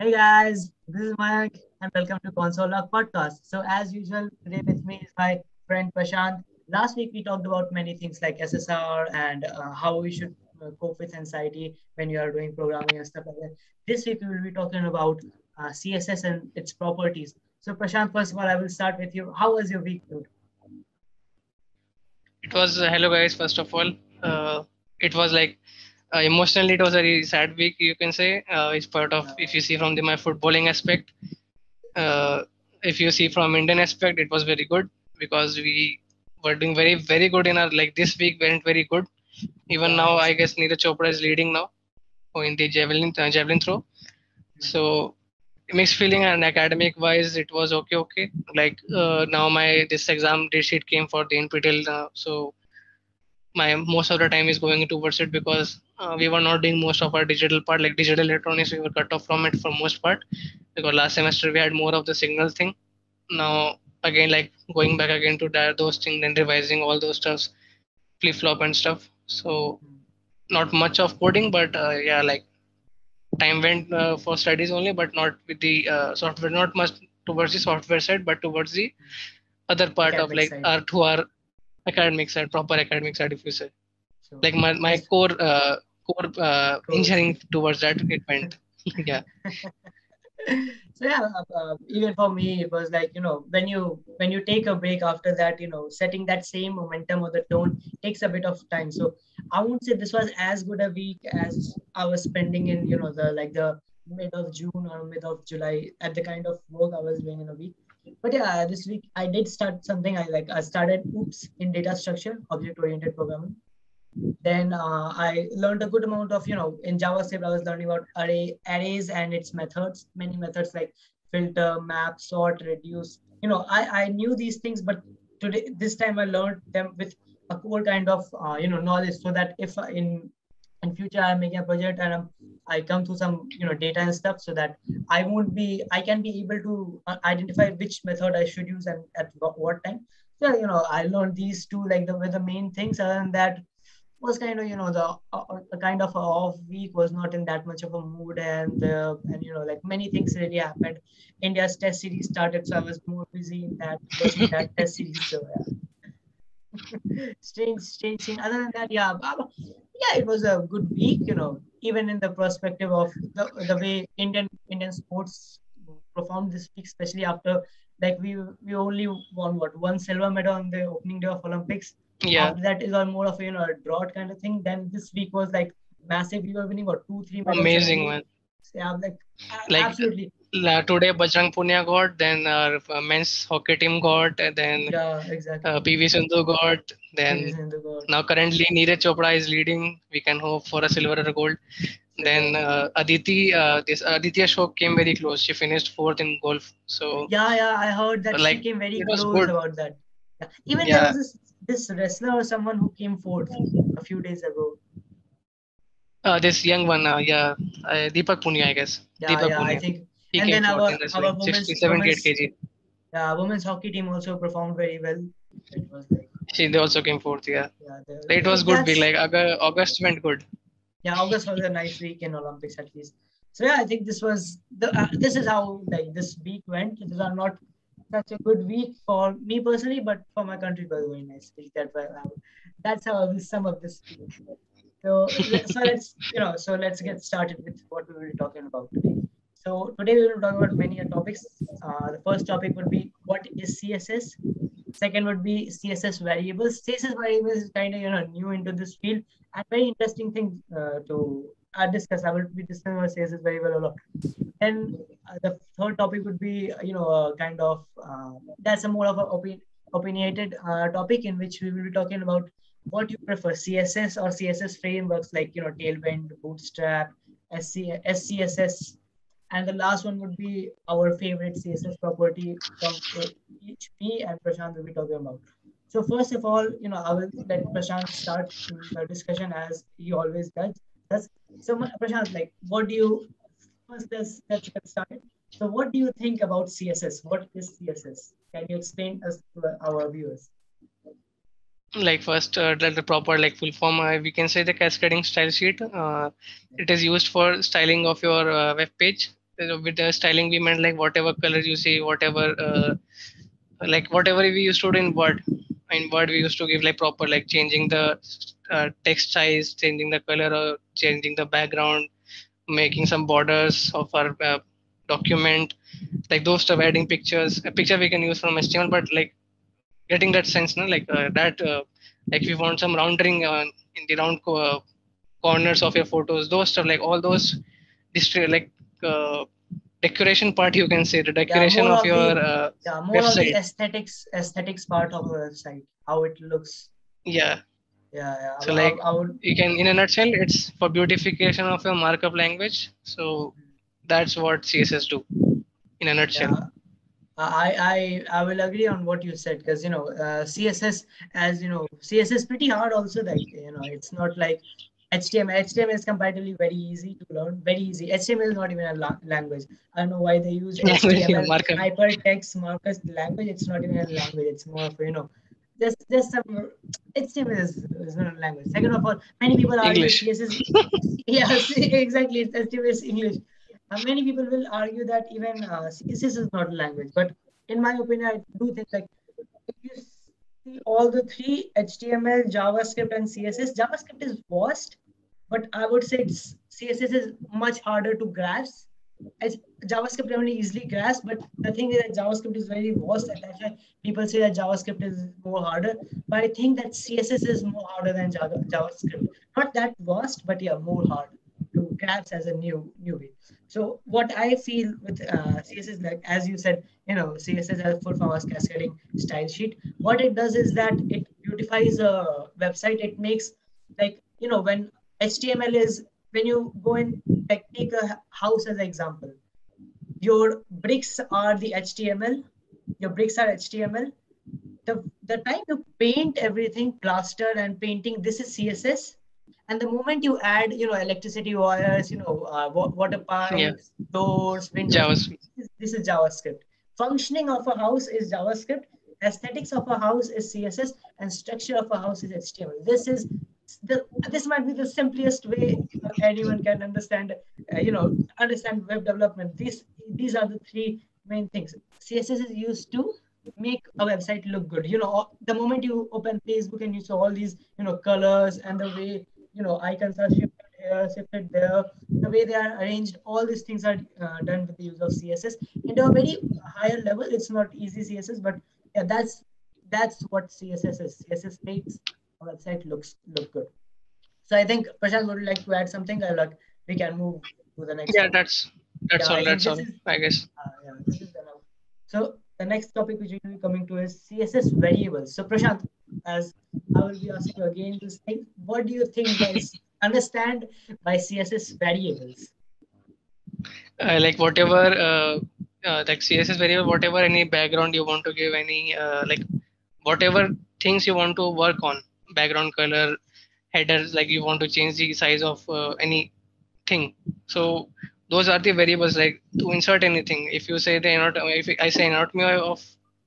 Hey guys, this is Mayank and welcome to Console Log Podcast. So as usual, today with me is my friend Prashant. Last week we talked about many things like SSR and how we should cope with anxiety when you are doing programming and stuff like that. This week we will be talking about CSS and its properties. So Prashant, first of all, I will start with you. How was your week, dude? It was hello guys. First of all, it was like emotionally, it was a very sad week. You can say it's part of if you see from my footballing aspect. Uh, if you see from Indian aspect, it was very good because we were doing very good in our like this week went very good. Even Yeah, now, I exactly. guess Neeraj Chopra is leading now in the javelin throw. So mixed feeling and academic wise, it was okay. Like now my this exam date sheet came for the NPTEL, so my most of the time is going towards it because we were not doing most of our digital part like digital electronics. We were cut off from it for most part because last semester we had more of the signal thing. Now again, like going back again to that those things, then revising all those stuffs, flip flop and stuff. So not much of coding, but yeah, like time went for studies only, but not with the software, not much towards the software side, but towards the other part of Academic like side. our to our academic side, proper academic side, if you say. So Like my yes, core course. engineering towards that it went. Yeah. So yeah, even for me, it was like when you take a break after that, setting that same momentum or the tone takes a bit of time. So I won't say this was as good a week as I was spending in the mid of June or mid of July at the kind of work I was doing in a week. But yeah, this week I did start something I like. I started OOPS in data structure, object oriented programming. Then I learned a good amount of, in JavaScript, I was learning about arrays and its methods, many methods like filter, map, sort, reduce. I knew these things, but this time I learned them with a core kind of, knowledge so that if in future I'm making a project and I come to some, data and stuff so that I can be able to identify which method I should use and at what time. So, I learned these two like the were the main things. Other than that, was kind of the a kind of a off week, was not in that much of a mood, and like many things really happened. India's test series started, so I was more busy in that watching that test series. So yeah, strange thing. Other than that, yeah, yeah, it was a good week, even in the perspective of the way Indian sports performed this week, especially after like we only won what one silver medal on the opening day of Olympics. Yeah. After that is on more of a drought kind of thing. Then this week was like massive. We were winning what 2-3 medals Amazing suddenly. man. So, yeah, like Like absolutely. today Bajrang Punia got, then our men's hockey team got, and then Yeah, exactly. PV Sindhu got, PV then Sindhu got now currently Neeraj Chopra is leading. We can hope for a silver or a gold. Then silver. This Aditya Ashok came very close. She finished fourth in golf. So Yeah, I heard that she like came very it was close good. about that. Yeah. Even there was Yeah. this wrestler or someone who came fourth a few days ago. This young one, yeah, Deepak Punia, I guess. Deepak Yeah, I Punia. think. He And came then fourth in our wrestling, women's 67 women's kg. yeah, women's hockey team also performed very well. It was like They also came fourth, yeah. yeah, It was good. Big that's like August went good. yeah. August was a nice week in Olympics at least. So yeah, I think this is how like this week went. These are not such a good week for me personally, but for my country, it was a very nice week. That's how I will sum up this week. So let's get started with what we will be talking about today. So today we will talk about many topics. The first topic would be what is CSS. Second would be CSS variables. CSS variables is kind of new into this field and very interesting thing to discuss. I will be discussing about CSS variable a lot. Then the third topic would be kind of that's a more of a opinionated topic in which we will be talking about what you prefer, CSS or CSS frameworks like Tailwind, Bootstrap, SCSS, and the last one would be our favorite CSS property from each me and Prashant will be talking about. So first of all, I will let Prashant start the discussion as he always does. Does so, Prashant, like, what do you first? Let's get started. So, what do you think about CSS? What is CSS? Can you explain us to our viewers? Like first, the proper like full form, we can say the cascading style sheet. It is used for styling of your web page. With the styling, we meant like whatever color you see, whatever like whatever we used to do in Word. In Word, we used to give like proper like changing the text size, changing the color, or changing the background, making some borders of our document, like those stuff, adding pictures. A picture we can use from HTML, but like getting that sense, no, like that, like if you want some rounding in the corners of your photos, those stuff, like all those like uh, decoration part, you can say the Yeah, decoration of your more of the website. aesthetics part of a website, how it looks. Yeah. Yeah, yeah. So like I would. you can, in a nutshell, it's for beautification of your markup language. So that's what CSS do in a nutshell. Yeah, I will agree on what you said, because CSS, as you know, CSS is pretty hard also. Like, it's not like HTML. HTML is comparatively very easy to learn, very easy. HTML is not even a language. I don't know why they use HTML Markup. hypertext markers language. It's not even a language. It's more of just some. HTML is not a language. Second of all, many people argue English. CSS. Yes, exactly. HTML is English. Many people will argue that even CSS is not a language, but in my opinion, I do think like if you see all the three, HTML, JavaScript, and CSS, JavaScript is vast, but I would say CSS is much harder to grasp. As JavaScript can only easily grasp, but the thing is that JavaScript is very vast, and that's why people say that JavaScript is more harder. But I think that CSS is more harder than JavaScript. Not that vast, but yeah, more hard to grasp as a new way. So what I feel with CSS, like as you said, CSS as full form as cascading style sheet. What it does is that it beautifies a website. It makes, like, when HTML is, when you go and like take a house as an example, your bricks are the HTML. Your bricks are HTML. The time you paint everything, plaster and painting, this is CSS. And the moment you add, electricity wires, water Yeah. pipes, doors, windows, JavaScript. this is JavaScript. Functioning of a house is JavaScript. Aesthetics of a house is CSS, and structure of a house is HTML. This might be the simplest way anyone can understand web development. These are the three main things. CSS is used to make a website look good. The moment you open Facebook and you saw all these, colors, and the way, icons are shifted here, shifted there, the way they are arranged, all these things are done with the use of CSS. Into a very higher level, it's not easy CSS, but yeah, that's what CSS is. CSS makes a website look good. So I think Prashant would like to add something. We can move to the next Yeah, topic. that's Yeah, all. I think That's this all, is I guess. this is enough. So the next topic which we will be coming to is CSS variables. So Prashant, as I will be asking you again this thing, what do you think understand by CSS variables? Like whatever, like CSS variable, whatever any background you want to give, any like whatever things you want to work on, background color, headers, like you want to change the size of any thing. So those are the variables, like to insert anything. If you say if I say anatomy of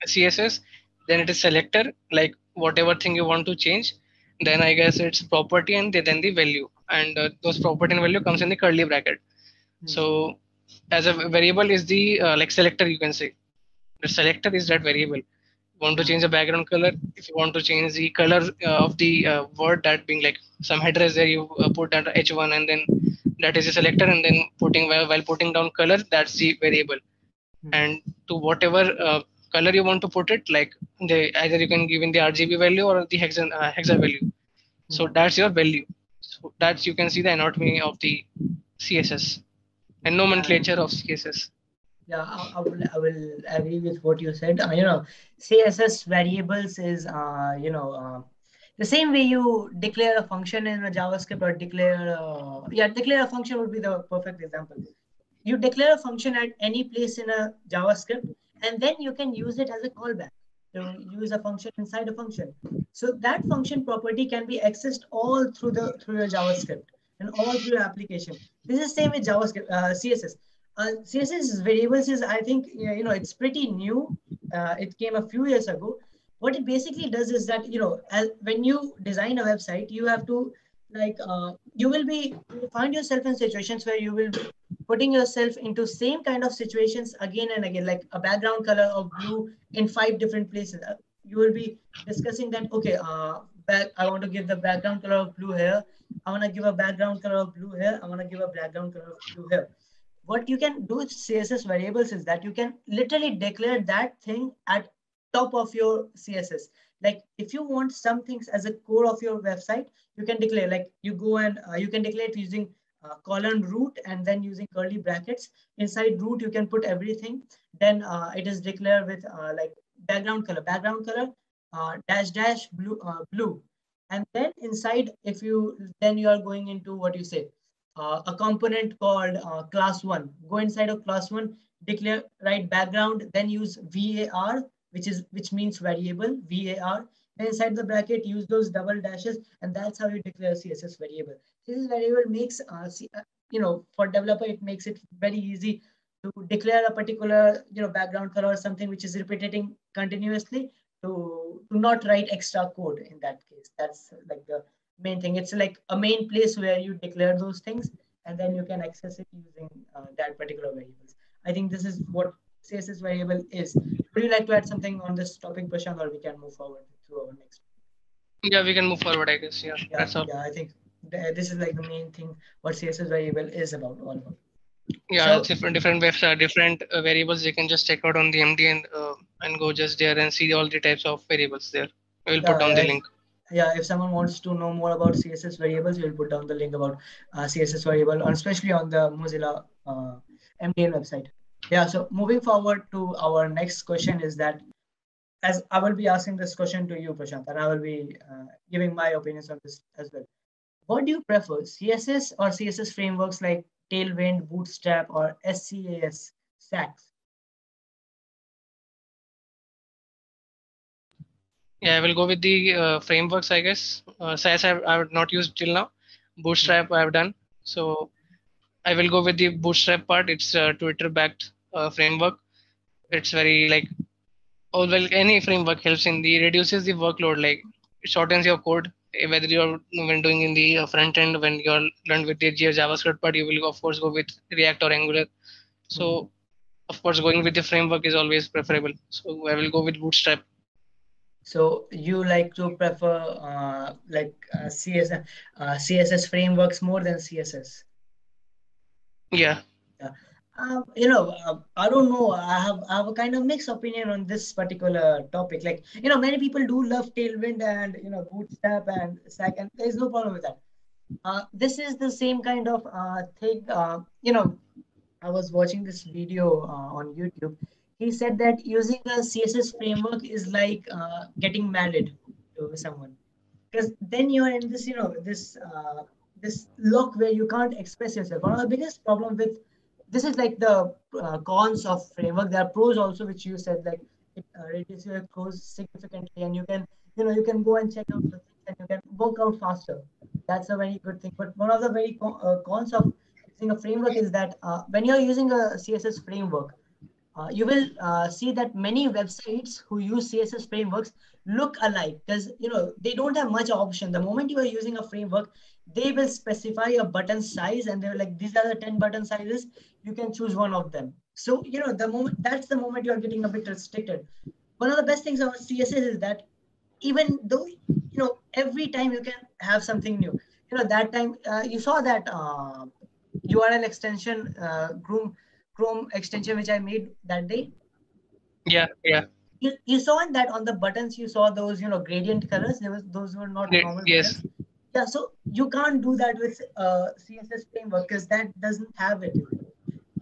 CSS, then it is selector, like whatever thing you want to change. Then I guess it's property and then the value, and those property and value comes in the curly bracket. So as a variable is the like selector, you can say. The selector is that variable. You want to change the background color. If you want to change the color of the word, that being like some header is there, you put that h1, and then that is a selector, and then while putting down color, that's the variable. And to whatever color you want to put it, like either you can give in the RGB value or the hexa value. So that's your value. So that's, you can see the anatomy of the CSS and Yeah, nomenclature of CSS. yeah, I will agree with what you said. CSS variables is the same way you declare a function in a JavaScript, or declare a function would be the perfect example. You declare a function at any place in a JavaScript, and then you can use it as a callback to use a function inside a function. So that function property can be accessed all through your JavaScript and all through your application. This is the same with JavaScript, CSS. CSS variables is, I think, it's pretty new. It came a few years ago. What it basically does is that, when you design a website, you have to, like, you will find yourself in situations where you will putting yourself into same kind of situations again and again, like a background color of blue in 5 different places. You will be discussing that, okay, I want to give the background color of blue here. I want to give a background color of blue here. I want to give a background color of blue here. What you can do with CSS variables is that you can literally declare that thing at top of your CSS. Like if you want some things as a core of your website, you can declare, like you go and you can declare it using colon root and then using curly brackets. Inside root, you can put everything. Then it is declared with like background color, dash dash blue, blue. And then inside, if you, then you are going into what you say, a component called class one. Go inside of class one, declare, write background, then use var, which means variable, var. Then inside the bracket, use those double dashes, and that's how you declare CSS variable. CSS variable makes, for developer, it makes it very easy to declare a particular, background color or something which is repeating continuously, to not write extra code in that case. That's like the main thing. It's like a main place where you declare those things, and then you can access it using that particular variables. I think this is what CSS variable is. Would you like to add something on this topic, Prashant, or we can move forward to our next? Yeah, we can move forward, I guess. Yeah, that's all. Yeah, I think this is like the main thing what CSS variable is all about. Yeah, So it's different website, different variables. You can just check out on the MD and go just there and see all the types of variables there. I will put down the yeah, link. if someone wants to know more about CSS variables, we'll put down the link about CSS variable, especially on the Mozilla MDN website. Yeah, so moving forward to our next question is that, as I will be asking this question to you, Prashant, and I will be giving my opinions on this as well. What do you prefer, CSS or CSS frameworks like Tailwind, Bootstrap, or SCAS, Stacks? Yeah, I will go with the frameworks, I guess. SAS I have not used till now. Bootstrap I have done. So I will go with the Bootstrap part. It's a Twitter-backed framework. It's very like, oh well, any framework helps in the reduces the workload. Like it shortens your code. Whether you're when doing in the front end, when you're learned with the JavaScript, but you will of course go with React or Angular. So of course, going with the framework is always preferable. So I will go with Bootstrap. So you like to prefer CSS frameworks more than CSS? Yeah. Yeah. I don't know. I have a kind of mixed opinion on this particular topic. Like, many people do love Tailwind and Bootstrap and Stack, and there's no problem with that. This is the same kind of thing. I was watching this video on YouTube. He said that using a CSS framework is like getting married to someone, because then you're in this, this lock where you can't express yourself. One of the biggest problem with this is like the cons of framework. There are pros also, which you said, like it reduces your cost significantly, and you can go and check out the things and you can work out faster. That's a very good thing. But one of the very cons of using a framework is that when you're using a CSS framework, you will see that many websites who use CSS frameworks look alike, because they don't have much option. The moment you are using a framework, they will specify a button size, and they're like, these are the 10 button sizes. You can choose one of them. So the moment you are getting a bit restricted. One of the best things about CSS is that even though every time you can have something new. That time you saw that URL extension, Chrome extension, which I made that day. Yeah. Yeah. You saw that on the buttons, you saw those gradient colors. Those were not Great. normal Yes. buttons. Yeah, so you can't do that with CSS framework, because that doesn't have it.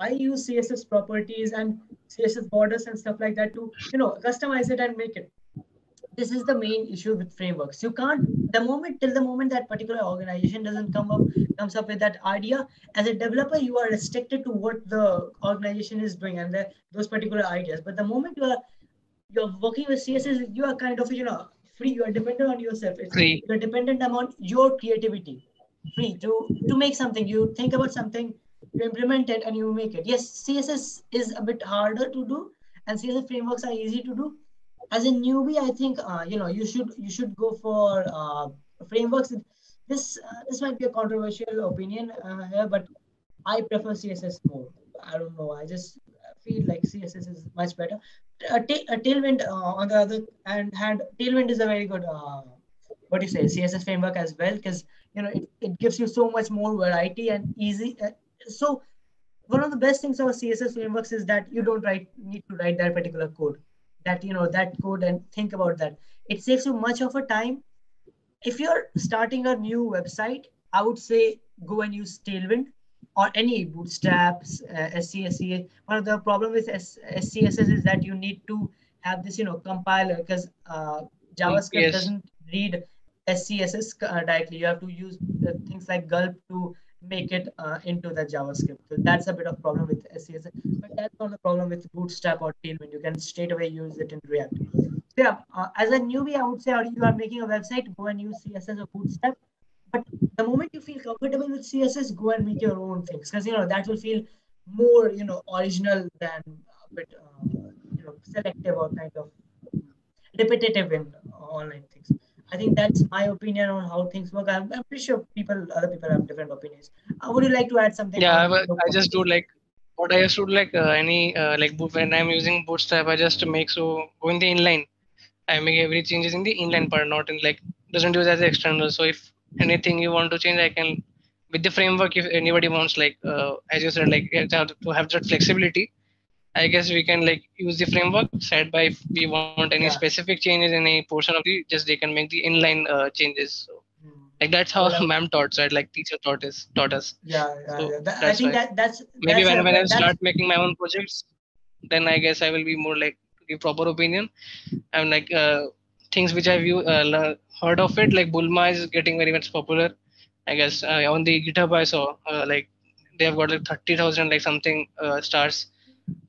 I use CSS properties and CSS borders and stuff like that to customize it and make it. This is the main issue with frameworks. You can't, till the moment that particular organization doesn't comes up with that idea, as a developer you are restricted to what the organization is doing and those particular ideas. But the moment you're working with CSS, you are kind of free. You are dependent on yourself. Free. You're dependent on your creativity, free to make something. You think about something, you implement it, and you make it. Yes, CSS is a bit harder to do, and CSS frameworks are easy to do. As a newbie, I think you should go for frameworks. This might be a controversial opinion here, but I prefer CSS more. I don't know. I just feel like CSS is much better. Tailwind, on the other hand, Tailwind is a very good what do you say, CSS framework as well, because it gives you so much more variety and easy. So one of the best things about CSS frameworks is that you don't need to write that particular code. That that code and think about that. It saves you much of a time. If you're starting a new website, I would say go and use Tailwind or any Bootstraps, SCSE. One of the problem with SCSS is that you need to have this, compiler, because JavaScript Yes. doesn't read SCSS directly. You have to use things like gulp to make it into the JavaScript. So that's a bit of problem with SCSS, but that's not the problem with Bootstrap or Tailwind. You can straight away use it in React. Yeah, as a newbie, I would say, or you are making a website, go and use CSS or Bootstrap. But the moment you feel comfortable with CSS, go and make your own things, because that will feel more original than a bit selective or kind of repetitive in online things. I think that's my opinion on how things work. I'm pretty sure other people have different opinions. Would you like to add something Yeah, on your I point just of view? do like what I used to do, like any like when I'm using Bootstrap, I just make so go in the inline. I make every changes in the inline part, not in like doesn't use as external. So if anything you want to change, I can with the framework. If anybody wants like as you said, like to have that flexibility, I guess we can like use the framework side by if we want any Yeah. specific changes in any portion of the just they can make the inline changes. So Hmm. like that's how Well, ma'am taught, right? Like teacher taught us. yeah, yeah, So yeah. I that's think why maybe that's a when I that's start making my own projects, then I guess I will be more like to give proper opinion. And like things which I've heard of it, like Bulma is getting very much popular. I guess on the GitHub I saw like they have got like 30,000 like something stars.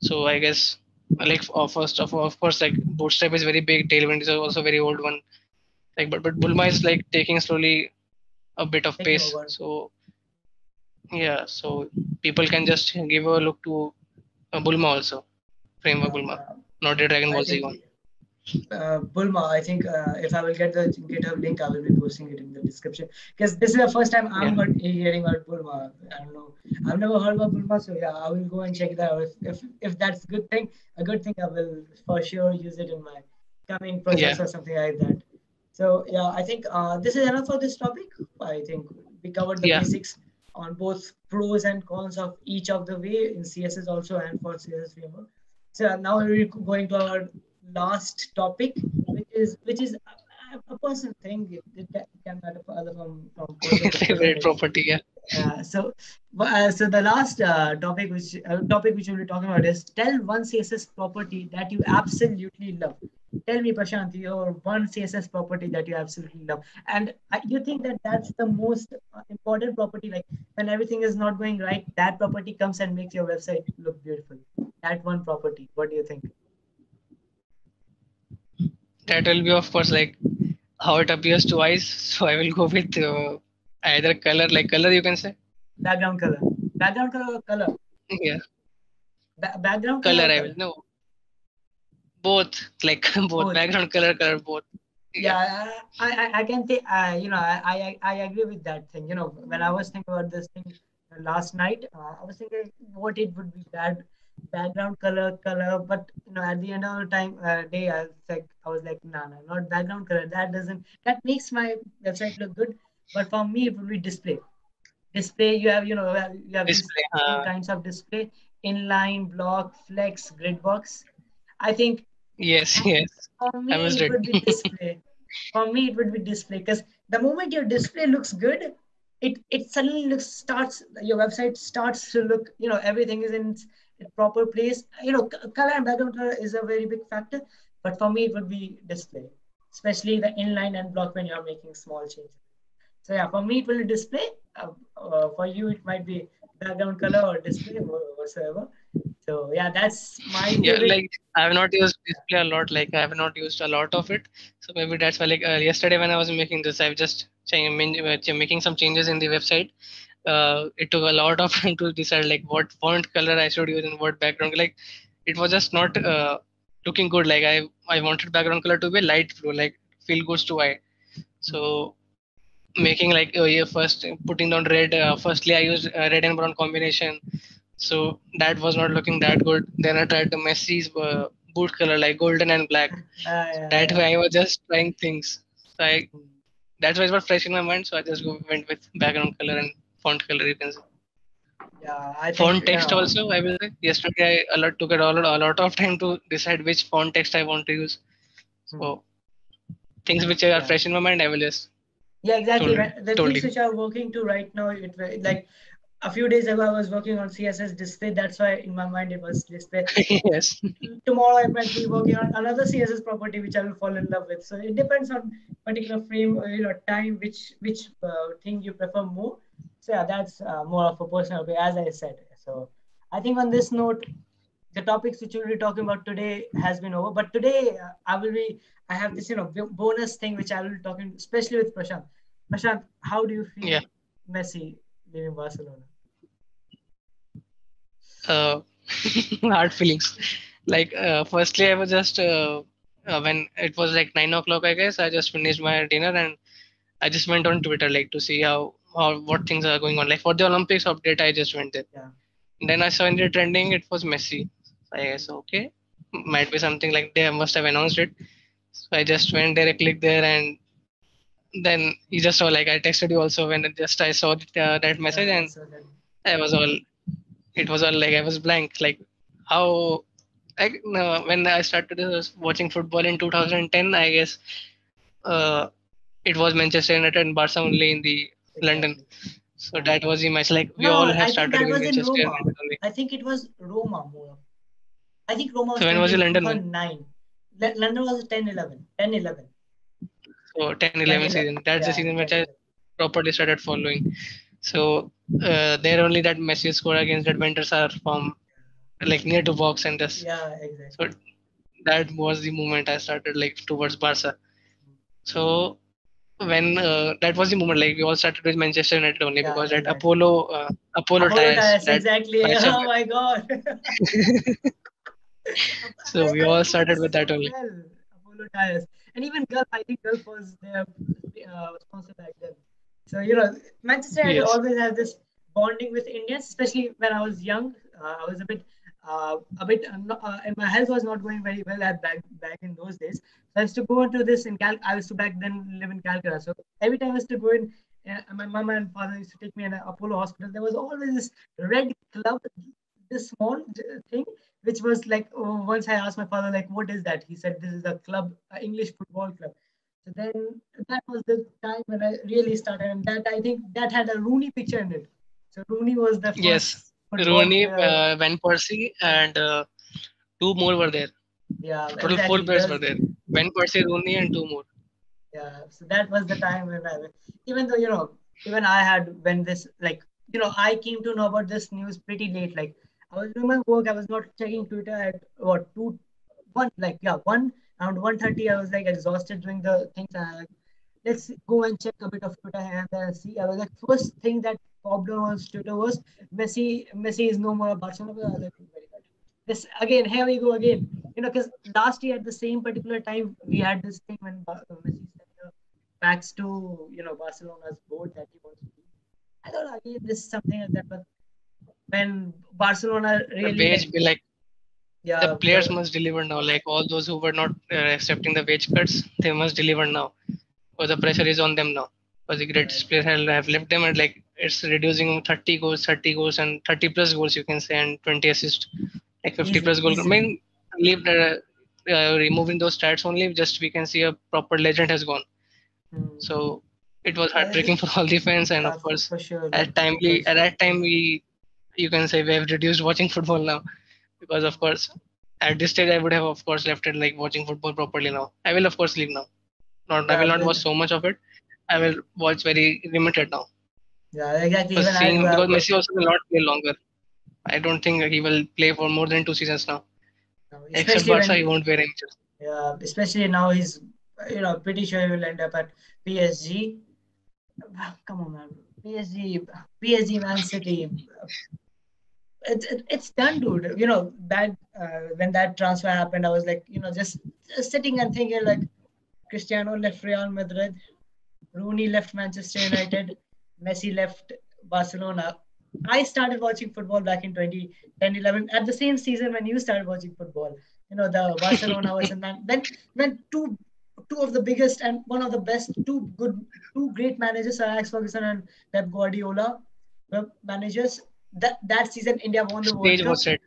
So I guess like of course like Bootstrap is very big, Tailwind is also very old one. Like but Bulma is like taking slowly a bit of taking pace. over. So yeah, so people can just give a look to Bulma also, framework Yeah, Bulma, yeah. not the Dragon I Ball Z think one. Bulma, I think if I will get the GitHub link, I will be posting it in the description, because this is the first time Yeah, hearing about Bulma. I don't know. I've never heard about Bulma, so yeah, I will go and check that out. If that's a good thing, I will for sure use it in my coming yeah, projects or something like that. So yeah, I think this is enough for this topic. I think we covered the yeah, basics on both pros and cons of each of the way in CSS also and for CSS framework. So now we're going to our last topic, which is a personal thing. It can matter for other from person to person. favorite property. Yeah, So the last topic which we'll be talking about is tell one CSS property that you absolutely love. Tell me, Prashant, your one CSS property that you absolutely love, and you think that that's the most important property. Like when everything is not going right, that property comes and makes your website look beautiful. That one property. What do you think? that will be of course like how it appears to eyes. So I will go with either color, like color you can say. Background color. Background color or color? Yeah, Background color color or I will color? no both like both Both. background color both. Yeah, Yeah, I can think. I agree with that thing. When I was thinking about this thing last night, I was thinking what it would be background color. But at the end of the day, I was like, no, no, not background color. That makes my website look good. But for me, it would be display. Display, you have these display. three kinds of display: inline, block, flex, grid box. I think Yes, yes, for I me was it ready. would be display. For me it would be display, because the moment your display looks good, it suddenly starts your website starts to look, everything is in its proper place. Color and background color is a very big factor, but for me it would be display, especially the inline and block when you're making small changes. So yeah, for me it will display. For you it might be background color or display whatsoever. So yeah, that's my Yeah, favorite. like I have not used display a lot. Like I have not used a lot of it. So maybe that's why. Like yesterday when I was making this, I've just making some changes in the website. It took a lot of time to decide like what font color I should use and what background. Like it was just not looking good. Like I wanted background color to be light blue, like feel good to eye. So making like yeah, first putting down red. Firstly, I used red and brown combination, so that was not looking that good. Then I tried the Messi's boot color like golden and black. Yeah, That yeah. way, I was just trying things. So that's why it was fresh in my mind. So I just went with background color and font color. You can say Yeah, I think, font text also. I will say yesterday took it a lot of time to decide which font text I want to use. hmm, So things which are yeah. fresh in my mind, I will just Yeah, exactly. The told things you. which I'm working to right now, like a few days ago, I was working on CSS display. That's why in my mind it was display. Yes. Tomorrow I might be working on another CSS property which I will fall in love with. So it depends on particular frame, time, which thing you prefer more. So yeah, that's more of a personal way, as I said. So I think on this note, the topics which we'll be talking about today has been over. But today I have this bonus thing which I will be talking, especially with Prashant. Prashant, how do you feel Yeah. Messi leaving Barcelona? uh, hard feelings. Like, firstly, I was just when it was like 9 o'clock, I guess I just finished my dinner and I just went on Twitter like to see how what things are going on. Like for the Olympics update, I just went there. Yeah. Then I saw in the trending it was Messi. I guess okay, might be something like they must have announced it. So I just went there, I clicked there, and then he just saw like I texted you also when just I saw that message Yeah. and So then, I was all it was all like I was blank. Like how like no, when I started watching football in 2010, I guess uh, it was Manchester United and Barca only in the London. exactly. So that was the match. Like we all No, have I think started that with was in Manchester Roma. United only. I think it was Roma more. I think Roma was So when was the London one? 2009. London was 10-11. 10-11. So 10-11 10-11. season. That's the Yeah, season which I 10-11. properly started following. So there only that Messi score against that Juventus are from like near to box and this. Yeah, So exactly. that was the moment I started like towards Barca. So when that was the moment like we all started with Manchester United only Yeah, because that exactly. Apollo Apollo tires tires, that exactly. five Oh subway. my God. So we I all remember started this with that so only. well. Apollo tires. And even Gulf, I think Gulf was their sponsor back then. So, Manchester United Yes. always has this bonding with Indians, especially when I was young. I was and my health was not going very well at back in those days. So I used to go into this in I used to back then live in Calcutta. So every time I used to go in, my mom and father used to take me in an Apollo hospital. There was always this red club, this small thing, which was like, once I asked my father, like, what is that? He said, this is a club, English football club. So then that was the time when I really started, and that I think that had a Rooney picture in it. So Rooney was the Yes. first football Rooney, player. Van Persie, and two more were there. Yeah, So total four exactly. players were there. Van Persie, Rooney, and two more. Yeah, so that was the time when even though, even I had when this, like, I came to know about this news pretty late. Like, I was doing my work, I was not checking Twitter at what, 1, like, yeah, 1 around 1:30. I was like exhausted doing the things. And I like, let's go and check a bit of Twitter and see. I was like, first thing that popped on Twitter was Messi is no more at Barcelona. I was like, very good. This again, here we go again. Because last year at the same particular time we had this thing when Messi sent the facts to Barcelona's board that he wants to do. I thought again this is something like that, but when Barcelona The really, like, wage bill, like the yeah, players must deliver now. Like all those who were not accepting the wage cuts, they must deliver now. Because the pressure is on them now. Because the yeah, greatest player have left them and like it's reducing 30 goals and 30 plus goals you can say and 20 assists, like 50 plus goal. I easily. mean, leave removing those stats only, just we can see a proper legend has gone. Hmm. So it was Yeah, heartbreaking for all the fans, and of course, for sure, like, at because that time we you can say we have reduced watching football now because of course at this stage I would have of course left it like watching football properly now. I will of course leave now. Not I yeah, will not watch because so much of it. I will watch very limited now. yeah, exactly. Because Even I do seeing have because Messi also will not play longer. I don't think he will play for more than 2 seasons now. Except especially Barca, he when, won't wear any jersey. yeah, especially now he's, pretty sure he will end up at PSG. Come on, man. PSG, Man City. It's done, dude. That when that transfer happened, I was like, just sitting and thinking, like, Cristiano left Real Madrid. Rooney left Manchester United, Messi left Barcelona. I started watching football back in 2010, 11, at the same season when you started watching football. You know, the Barcelona versus Man. When two of the biggest and one of the best, two great managers, Sir Alex Ferguson and Pep Guardiola, were managers. That season, India won the World Stage Cup. was set.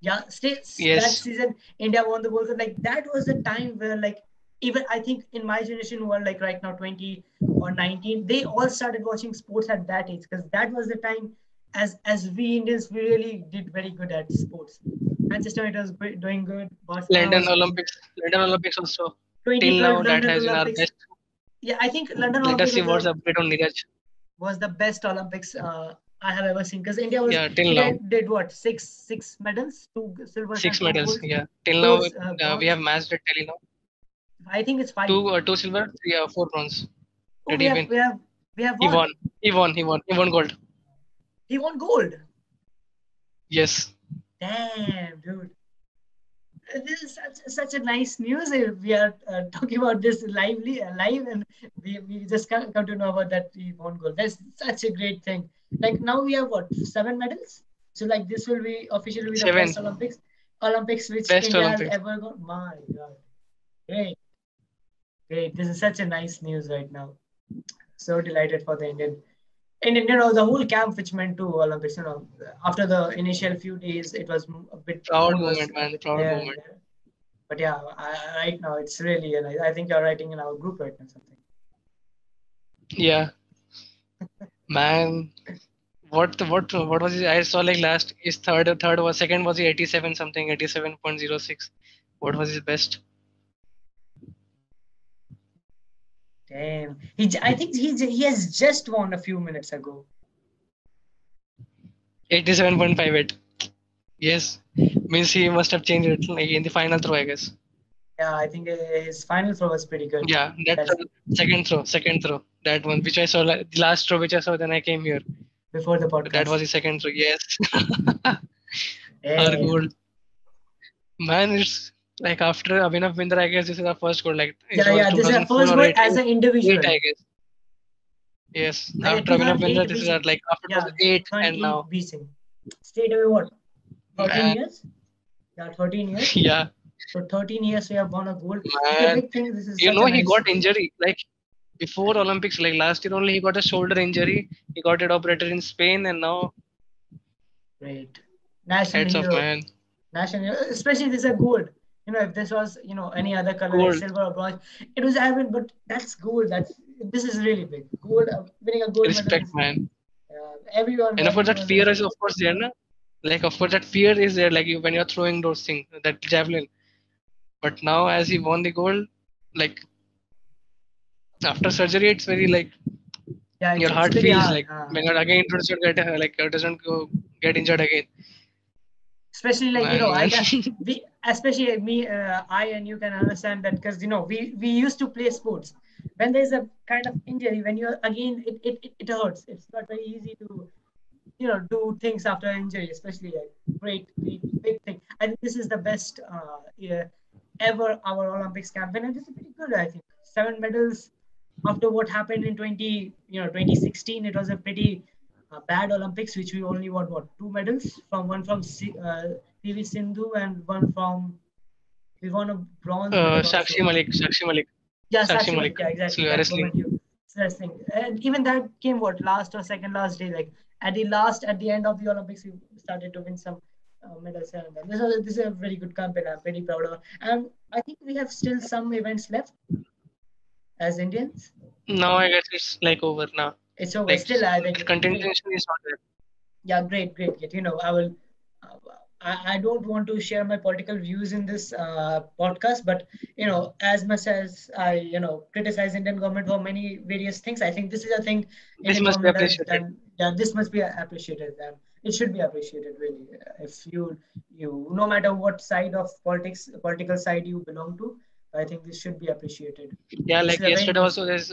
Yeah, states that Yes. season India won the World Cup. Like that was the time where like even I think in my generation who are like right now 20 or 19, they all started watching sports at that age because that was the time as we Indians we really did very good at sports. Manchester United was doing good. Barcelona London was doing Olympics. London Olympics also. Till 2012 now, that London has been our Olympics. best. Yeah, I think London Let us Olympics see what's the update on Neeraj. was the best Olympics I have ever seen because Yeah, till now. India did what six medals, two silvers and Six two medals. golds, Yeah. Till now, four we bronze. have matched it till now. I think it's five. Two silver, three, four bronze. Oh, Did he win? we have He won. won. He won gold. He won gold. Yes. Damn, dude. This is such a nice news. We are talking about this live, and we just come to know about that he won gold. That's such a great thing. Like now we have what 7 medals. So like this will be officially be the Seven. best Olympics which Best India has Olympics. ever gone. My God, great, great. This is such a nice news right now. So delighted for the Indian. And you know the whole camp which meant to Olympics. You know, after the initial few days, it was a bit Proud mood was moment, a man. bit Proud there and moment. there. But yeah, right now it's really, and I think you're writing in our group right now something. Yeah. Man. What was it? I saw like last his third was second was he 87 something 87.06. What was his best? Damn, I think he has just won a few minutes ago. 87.58. Yes, means he must have changed it like in the final throw, I guess. Yeah, I think his final throw was pretty good. Yeah, that's That's the second throw. That one which I saw like, the last throw which I saw then I came here. before the That was podcast. the second throw. Yes, our Damn. goal. Man, it's like after Abhinav Binder, I guess this is our first goal. Like it was Yeah. This is our 2004 first or goal as an 8, individual. I guess. Yes, Yeah, after Abhinav Binder, 2008 this is beaching. our, like after Yeah, 2008 and 2008 now. beaching. Stayed away what? 13 Man, years? Yeah, 13 years. yeah, So 13 years we have won a gold. It's a man. big thing. This is You such know a he nice. got injury like before Olympics, like last year only he got a shoulder injury. He got it operated in Spain, and now Great. National heads off, hero. man. National hero. Especially this is a gold. You know, if this was, any other color like Gold, silver or bronze, it was Ivan, but that's gold. This is really big. Gold, winning a gold medal respect, is man. everyone, And of course, that everyone fear is. is of course there, na? Like of course that fear is there, like you, when you're throwing those things, that javelin. But now, as he won the gold, like after surgery, it's very like Yeah, your it's heart pretty feels hard. like when you're again introduced, you get like doesn't go get injured again. Especially like Man, I man. can we especially me I and you can understand that because we used to play sports when there's a kind of injury when you're again it hurts. It's not very easy to do things after injury, especially like great big thing. I think this is the best ever our Olympics campaign, and this is pretty good. I think 7 medals after what happened in 2016. It was a pretty bad Olympics, which we only won what 2 medals from one from PV Sindhu and one from we won a bronze medal Sakshi also. Malik, Sakshi Malik, Yeah, Sakshi Sakshi Malik, Malik. Yeah, exactly. That wrestling. moment you wrestling, and even that came what last or second last day. Like at the end of the Olympics, we started to win some medals here and there. This is a very good campaign. I'm pretty proud of, and I think we have still some events left as Indians. Now I guess it's like over now. It's over. Like Still, I think great. continuation is not there. Yeah, great. I will. Uh, I don't want to share my political views in this podcast, but as much as I criticize Indian government for many various things, I think this is a thing This Indian must be government has appreciated. done. Yeah, this must be appreciated, and it should be appreciated really. If you no matter what side of political side you belong to, I think this should be appreciated. Yeah, This like is a very yesterday good also step. there's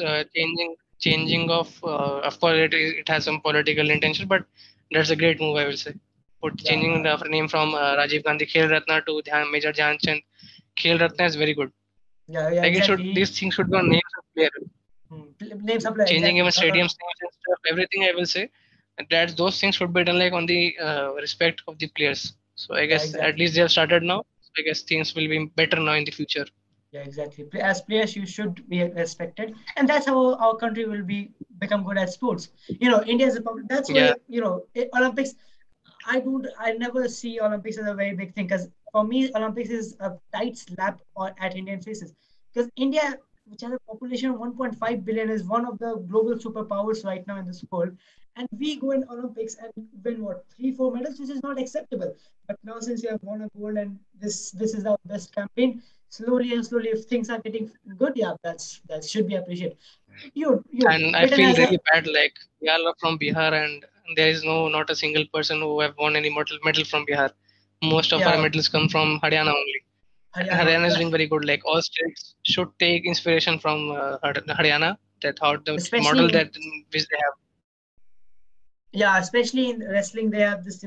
changing of course it has some political intention, but that's a great move I will say. Put Yeah, changing the name from Rajiv Gandhi Khel Ratna to Major Dhyan Chand. Khel Ratna is very good. yeah, Like it should exactly. these things should be on names of player. Name supply, changing exactly. even stadiums names and stuff, everything I will say that those things should be done like on the respect of the players. So I Yeah, guess at exactly. least they have started now. So I guess things will be better now in the future. Yeah, exactly. As players, you should be respected, and that's how our country will become good at sports. India is a public. That's Yeah, why Olympics. I never see Olympics as a very big thing because for me, Olympics is a tight slap at Indian faces. Because India, which has a population of 1.5 billion, is one of the global superpowers right now in this world. And we go in Olympics and win what, three, four medals, which is not acceptable. But now since we have won a gold and this is our best campaign, slowly and slowly, if things are getting good, yeah, that should be appreciated. You and I Britain feel has a really bad. Like we all are from Bihar, and there is not a single person who have won any medal from Bihar. Most of our yeah medals come from Haryana only, and Haryana only, Haryana is yeah. doing very good. Like all states should take inspiration from Haryana. That how the Especially model in that which they have. Yeah, especially in wrestling, they have this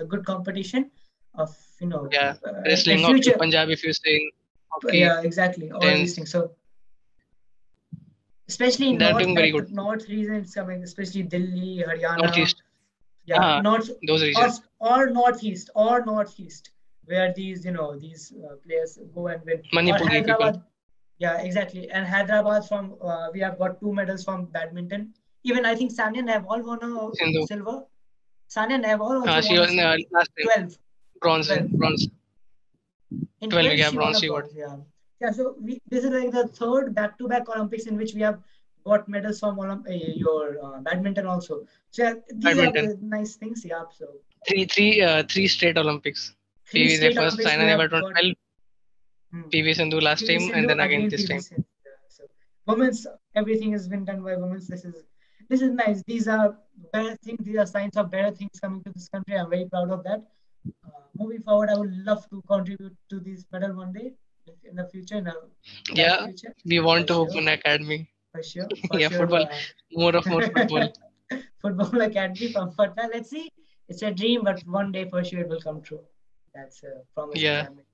good competition of Yeah, in wrestling of in future. Punjab, if you say hockey, Yeah, exactly. All then these things. So especially in they're doing very at the good. north regions coming, especially Delhi, Haryana, Northeast, yeah, north those or regions. northeast, where these players go and win. Or Manipuri people. Hyderabad, yeah, exactly. And Hyderabad from we have got two medals from badminton. Even I think Sanya Nehwal won a Sindhu. silver. Sanya Nehwal also She won a was silver. last time 12, bronze, 12. bronze. In 12, 12, yeah, she won bronze. a She got. bronze. Yeah. Yeah. So this is like the third back-to-back Olympics in which we have got medals from your badminton also. So yeah, these are Badminton. the nice things. Yeah. So Three straight Olympics. three PV the state first, Olympics we China have never won got. 12, Hmm. PV Sindhu last PV time, and Sindhu then again again this PV time. Sindhu. Yeah. So women's everything has been done by women's. This is nice. These are better things. These are signs of better things coming to this country. I'm very proud of that. Moving forward, I would love to contribute to this medal one day in the future, in a bright Yeah, future, we want for to sure, open academy. for sure, for Yeah, sure. football. More football. Football academy from Patna. Let's see. It's a dream, but one day for sure it will come true. That's a promise which Yeah, I'm making.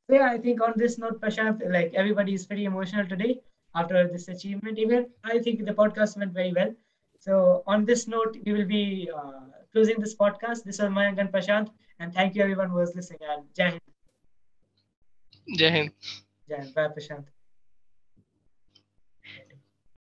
So yeah, I think on this note, Prashant, like everybody is pretty emotional today after this achievement. Even I think the podcast went very well. So on this note, we will be closing this podcast. This was Mayank and Prashant, and thank you everyone who was listening. And Jai Hind. Jai Hind. Jai Hind. Bye, Prashant.